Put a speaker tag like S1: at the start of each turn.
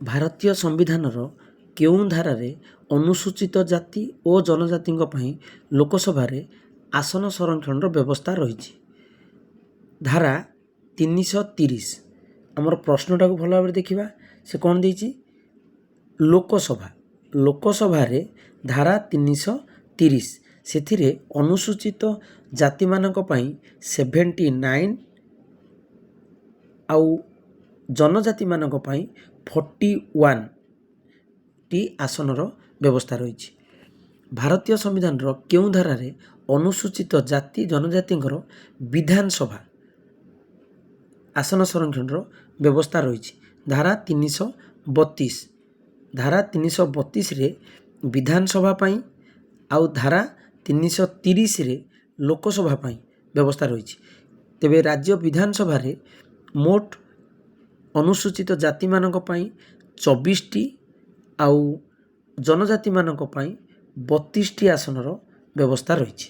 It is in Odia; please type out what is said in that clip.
S1: ଭାରତୀୟ ସମ୍ବିଧାନର କେଉଁ ଧାରାରେ ଅନୁସୂଚିତ ଜାତି ଓ ଜନଜାତିଙ୍କ ପାଇଁ ଲୋକସଭାରେ ଆସନ ସଂରକ୍ଷଣର ବ୍ୟବସ୍ଥା ରହିଛି? ଧାରା 330। ଆମର ପ୍ରଶ୍ନଟାକୁ ଭଲ ଭାବରେ ଦେଖିବା। ସେ କ'ଣ ଦେଇଛି? ଲୋକସଭାରେ ଧାରା 330 ସେଥିରେ ଅନୁସୂଚିତ ଜାତିମାନଙ୍କ ପାଇଁ 79 ଆଉ ଜନଜାତିମାନଙ୍କ ପାଇଁ 41ଟି ଆସନର ବ୍ୟବସ୍ଥା ରହିଛି। ଭାରତୀୟ ସମ୍ବିଧାନର କେଉଁ ଧାରାରେ ଅନୁସୂଚିତ ଜାତି ଜନଜାତିଙ୍କର ବିଧାନସଭା ଆସନ ସଂରକ୍ଷଣର ବ୍ୟବସ୍ଥା ରହିଛି? ଧାରା 332। ଧାରା 332ରେ ବିଧାନସଭା ପାଇଁ ଆଉ ଧାରା 330ରେ ଲୋକସଭା ପାଇଁ ବ୍ୟବସ୍ଥା ରହିଛି। ତେବେ ରାଜ୍ୟ ବିଧାନସଭାରେ ମୋଟ ଅନୁସୂଚିତ ଜାତିମାନଙ୍କ ପାଇଁ 24ଟି ଆଉ ଜନଜାତିମାନଙ୍କ ପାଇଁ 32ଟି ଆସନର ବ୍ୟବସ୍ଥା ରହିଛି।